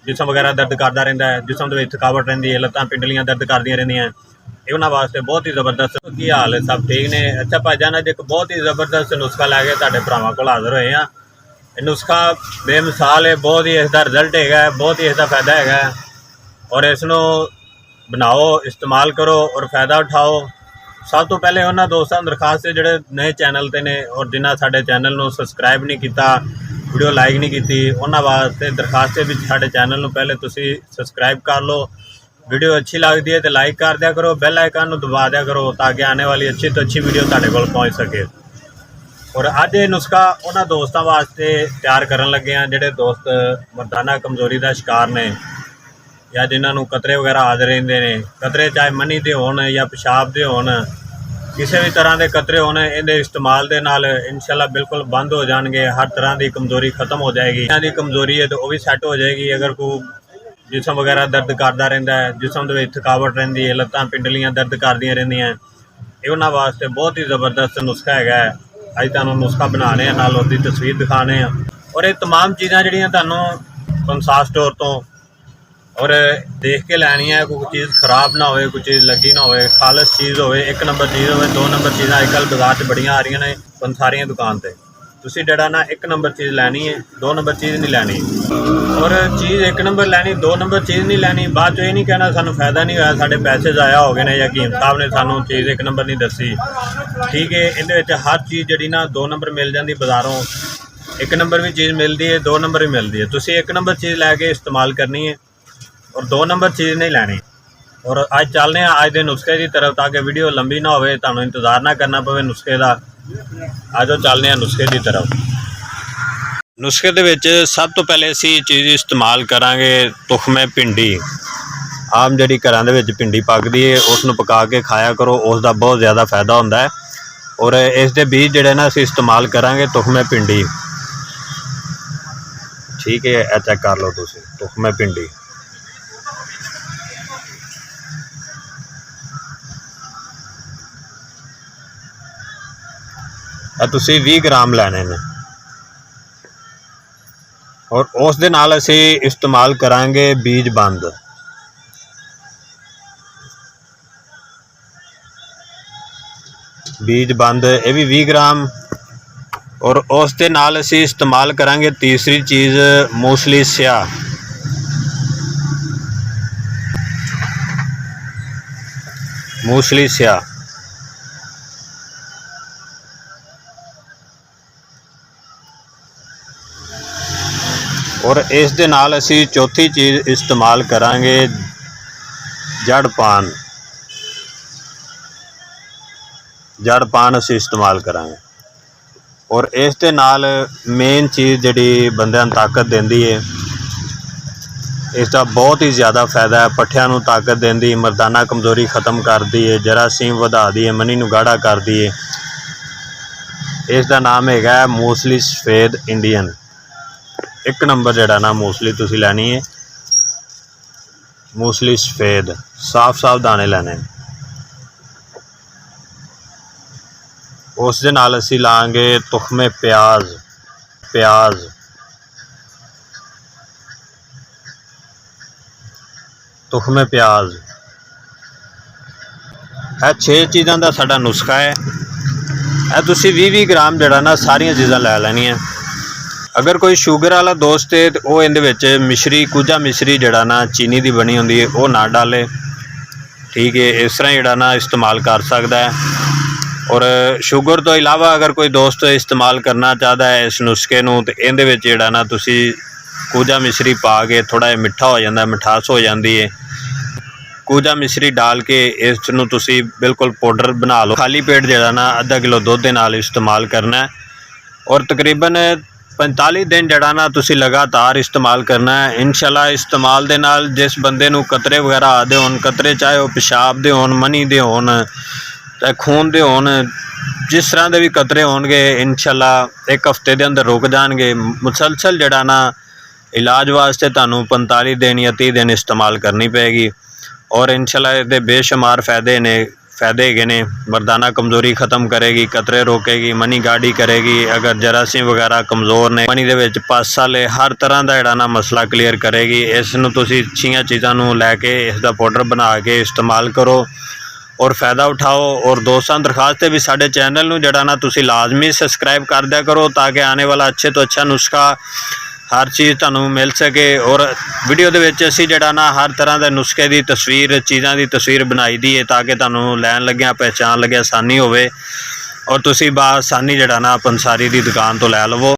जिस्म वगैरह दर्द करता रहिंदा है, जिस्म दे विच थकावट रहिंदी है, लत्तां पिंडलियां दर्द करदियां रहिंदियां, ये उन्हां वास्ते बहुत ही ज़बरदस्त। की हाल है, सब ठीक ने? अच्छा भाईजान, अज एक बहुत ही ज़बरदस्त नुस्खा लैके तुहाडे भरावां कोल हाज़र होए हां। ये नुस्खा बेमिसाल है, बहुत ही इसका रिजल्ट है, बहुत ही इसका फायदा है और इसनों बनाओ, इस्तेमाल करो और फायदा उठाओ। सब तो पहले उन्होंने दोस्तों दरखास्त है जोड़े नए चैनल पर ने और जिन्हें साढ़े चैनल को सबसक्राइब नहीं किया, वीडियो लाइक नहीं की, उन्होंने वास्ते दरखास्त है भी साढ़े चैनल को पहले तुसी सबसक्राइब कर लो। वीडियो अच्छी लगती है तो लाइक कर दिया करो, बैल आइकन को दबा दिया करो ताकि आने वाली अच्छी तो अच्छी वीडियो तुहाडे कोल पहुँच सके। और अज ये नुस्खा उन्होंने दोस्तों वास्ते तैयार करन लगे हैं जोड़े दोस्त मर्दाना कमजोरी का शिकार ने या जिन्होंने कतरे वगैरह आते रहते हैं। कतरे चाहे मनी के होन या पेशाब के होन, किसी भी तरह के कतरे होने, इहदे इस्तेमाल के नाल इंशाल्लाह बिल्कुल बंद हो जाएंगे। हर तरह की कमजोरी खत्म हो जाएगी। इन्हां दी कमजोरी है तो वह भी सैट हो जाएगी। अगर कोई जिस्म वगैरह दर्द करता रहिंदा है, जिस्म दे विच थकावट रहिंदी है, लत्तां पिंडलियां दर्द करदियां रहिंदियां, ये उन्हां वास्ते बहुत ही ज़बरदस्त नुस्खा है। अज तुहानूं नुस्खा बनाने नाल उसकी तस्वीर दिखाने और ये तमाम चीज़ां जिहड़ियां तुहानूं पंसार स्टोर तो और देख के लैनी है। कोई चीज़ खराब ना हो, कोई चीज़ लगी ना हो, खालस चीज़ हो, एक नंबर चीज़ हो। दो नंबर चीज़ां अजकल बाजार च बड़ियां आ रही ने पंसारियां दुकान पर। तुसी जेड़ा ना एक नंबर चीज़ लैनी है, दो नंबर चीज़ नहीं लैनी। और चीज़ एक नंबर लैनी, दो नंबर चीज़ नहीं लैनी। बाद ये नहीं कहना सानू फायदा नहीं होया, साढ़े पैसे ज़ाया हो गए ने या हकीम साहब ने सानू चीज़ एक नंबर नहीं दसी। ठीक है, इहदे हर चीज़ जी ना दो नंबर मिल जाती बाज़ारों। एक नंबर भी चीज़ मिलती है, दो नंबर भी मिलती है। तुसी एक नंबर चीज़ लैके इस्तेमाल करनी है और दो नंबर चीज़ नहीं लैनी। और अज चलने अज के नुस्खे की तरफ ताकि वीडियो लंबी ना हो, तुहानूं इंतज़ार ना करना पवे नुस्खे का। आजो चलने नुस्खे की तरफ। नुस्खे दे विच सब तो पहले असी चीज़ इस्तेमाल करांगे तुखमे भिंडी। आम जिहड़ी घरां दे विच भिंडी पकदी है उसनूं पका के खाया करो, उसका बहुत ज़्यादा फायदा होंदा है। और इस दे बीज जिहड़े ना असी इस्तेमाल करांगे तुखमे भिंडी। ठीक है, यह चेक कर लो तुसीं तुखमे भिंडी। तुसी 20 ग्राम लैने ने और उस दे नाल असी इस्तेमाल करांगे बीज बंद। बीज बंद ये भी 20 ग्राम। और उस दे नाल असी इस्तेमाल करांगे तीसरी चीज़ मूसली स्याह। मूसली स्याह और इस दे नाल असी चौथी चीज़ इस्तेमाल करांगे जड़ पान। जड़ पान असी इस्तेमाल करांगे। और इस दे नाल मेन चीज़ जिहड़ी बंदियां नूं ताकत देंदी है, इसका बहुत ही ज़्यादा फायदा है। पट्ठियां नूं ताकत देंदी, मर्दाना कमजोरी खत्म करती है, जरासीम वधादी है, मनी नूं गाढ़ा करती है। इसका नाम है मूसली सफेद इंडियन। एक नंबर जड़ा ना मूसली तुसी लैनी है, मूसली सफेद साफ साफ दाने लैने। उस दे नाल असी लांगे तुखमे प्याज। प्याज तुखमे प्याज है 6 चीज़ों का साडा नुस्खा है। यह तुसी 20-20 ग्राम जड़ा ना सारिया चीज़ां लै लैनियां। अगर कोई शुगर वाला दोस्त है तो वह इहदे विच मिश्री कुजा मिश्री जड़ा ना चीनी की बनी होंदी है वह ना डाले। ठीक है, इस तरह जड़ा ना इस्तेमाल कर सकता है। और शुगर तो इलावा अगर कोई दोस्त इस्तेमाल करना चाहता है इस नुस्खे नूं तो इहदे विच जड़ा ना तुसी कुजा मिश्री पा के थोड़ा जिहा मिठा हो जाता, मिठास हो जाती है। कुजा मिश्री डाल के इस नूं तुसी बिल्कुल पाउडर बना लो। खाली पेट जड़ा ना आधा किलो दुध दे नाल इस्तेमाल करना है और तकरीबन 45 दिन जड़ा ना तुसी लगातार इस्तेमाल करना है। इंशाल्लाह इस्तेमाल दे नाल जिस बंदे नूं कतरे वगैरह आदे होन, कतरे चाहे वो पेशाब दे होन, मनी दे होन, चाहे खून दे होन, जिस तरह के भी कतरे होणगे इंशाल्लाह एक हफ्ते के अंदर रुक जाएंगे। मुसलसल जड़ा ना इलाज वास्ते तुहानूं 45 दिन या 30 दिन इस्तेमाल करनी पेगी और इंशाल्लाह इसदे बेशुमार फायदे ने। ਫਾਇਦੇ ਹੈਗੇ ਨੇ। ਮਰਦਾਨਾ ਕਮਜ਼ੋਰੀ ਖਤਮ ਕਰੇਗੀ, ਕਤਰੇ ਰੋਕੇਗੀ, ਮਨੀ ਗਾੜੀ ਕਰੇਗੀ। ਅਗਰ ਜਰਾਸੀਮ ਵਗੈਰਾ ਕਮਜ਼ੋਰ ਨੇ, ਮਨੀ ਦੇ ਵਿੱਚ ਪਸ ਵਾਲੇ ਹਰ ਤਰ੍ਹਾਂ ਦਾ ਜਿਹੜਾ ਨਾ ਮਸਲਾ ਕਲੀਅਰ ਕਰੇਗੀ। ਇਸ ਨੂੰ ਤੁਸੀਂ ਅੱਛੀਆਂ ਚੀਜ਼ਾਂ ਨੂੰ ਲੈ ਕੇ ਇਸ ਦਾ ਪਾਊਡਰ ਬਣਾ ਕੇ ਇਸਤੇਮਾਲ ਕਰੋ ਔਰ फ़ायदा उठाओ। और दोस्तों दरखास्त है भी साढ़े चैनल नूं जड़ा ना तुसी लाजमी सबसक्राइब कर दिया करो ताकि आने वाला अच्छे तो अच्छा नुस्खा हर चीज़ तुहानूं मिल सके। और वीडियो दे विच असीं जड़ा ना हर तरह के नुस्खे की तस्वीर, चीज़ां की तस्वीर बनाई दी है ताकि तुहानूं लैन लग्या पहचान लगे आसानी होवे और तुसी बासानी जड़ा ना पंसारी की दुकान तो लै लवो।